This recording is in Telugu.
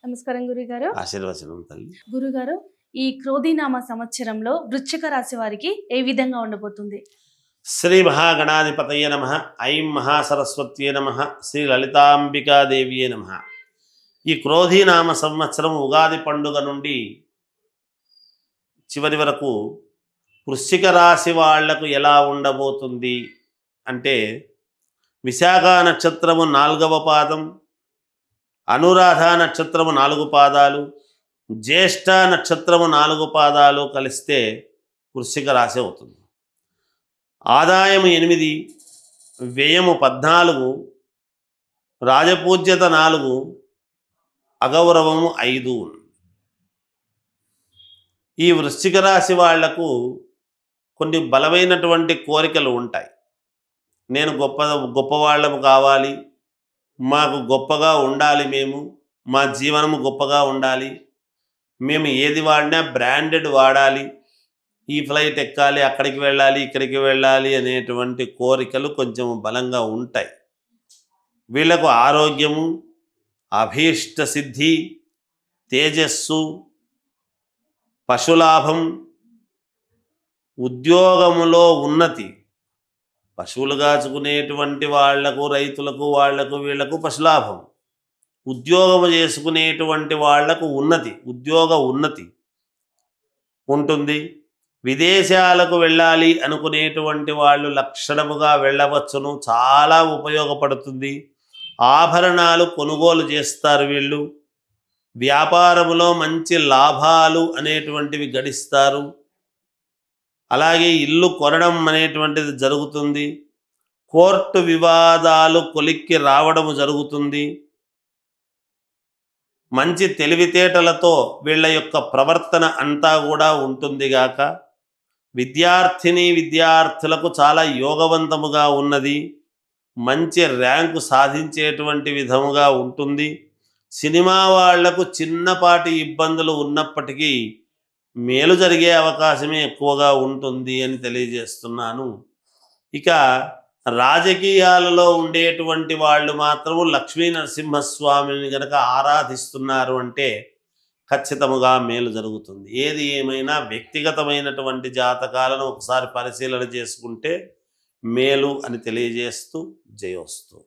నమస్కారం గురుగారు. ఆశీర్వచనం తల్లి. గురుగారు, ఈ క్రోధినామ సంవత్సరంలో వృశ్చిక రాశి వారికి ఏ విధంగా ఉండబోతుంది? శ్రీ మహాగణాధిపతయే నమః. ఐం మహాసరస్వత్యే నమః. శ్రీ లలితాంబికాదేవియే నమః. ఈ క్రోధినామ సంవత్సరం ఉగాది పండుగ నుండి చివరి వరకు వృశ్చిక రాశి వాళ్లకు ఎలా ఉండబోతుంది అంటే, విశాఖ నక్షత్రము 4వ పాదం, అనురాధ నక్షత్రము 4 పాదాలు, జ్యేష్ఠ నక్షత్రము 4 పాదాలు కలిస్తే వృశ్చిక రాశి అవుతుంది. ఆదాయం 8, వ్యయము 14, రాజపూజ్యత 4, అగౌరవము 5. ఈ వృశ్చిక రాశి వాళ్లకు కొన్ని బలమైనటువంటి కోరికలు ఉంటాయి. నేను గొప్పవాళ్ళము కావాలి, మాకు గొప్పగా ఉండాలి, మా జీవనము గొప్పగా ఉండాలి, మేము ఏది వాడినా బ్రాండెడ్ వాడాలి, ఈ ఫ్లైట్ ఎక్కాలి, అక్కడికి వెళ్ళాలి, ఇక్కడికి వెళ్ళాలి అనేటువంటి కోరికలు కొంచెం బలంగా ఉంటాయి. వీళ్లకు ఆరోగ్యము, అభీష్ట సిద్ధి, తేజస్సు, పశులాభం, ఉద్యోగములో ఉన్నతి. పశువులు కాచుకునేటువంటి వాళ్లకు, రైతులకు, వీళ్లకు పశులాభం. ఉద్యోగము చేసుకునేటువంటి వాళ్లకు ఉన్నతి, ఉద్యోగ ఉన్నతి ఉంటుంది. విదేశాలకు వెళ్ళాలి అనుకునేటువంటి వాళ్ళు లక్షణముగా వెళ్ళవచ్చును, చాలా ఉపయోగపడుతుంది. ఆభరణాలు కొనుగోలు చేస్తారు వీళ్ళు. వ్యాపారములో మంచి లాభాలు అనేటువంటివి గడిస్తారు. అలాగే ఇల్లు కొనడం అనేటువంటిది జరుగుతుంది. కోర్టు వివాదాలు కొలిక్కి రావడము జరుగుతుంది. మంచి తెలివితేటలతో వీళ్ళ యొక్క ప్రవర్తన అంతా కూడా ఉంటుంది గాక. విద్యార్థులకు చాలా యోగవంతముగా ఉన్నది. మంచి ర్యాంకు సాధించేటువంటి విధముగా ఉంటుంది. సినిమా వాళ్లకు చిన్నపాటి ఇబ్బందులు ఉన్నప్పటికీ మేలు జరిగే అవకాశమే ఎక్కువగా ఉంటుంది అని తెలియజేస్తున్నాను. ఇక రాజకీయాలలో ఉండేటువంటి వాళ్ళు మాత్రము లక్ష్మీ నరసింహస్వామిని గనక ఆరాధిస్తున్నారు అంటే ఖచ్చితముగా మేలు జరుగుతుంది. ఏది ఏమైనా వ్యక్తిగతమైనటువంటి జాతకాలను ఒకసారి పరిశీలన చేసుకుంటే మేలు అని తెలియజేస్తూ జయోస్తు.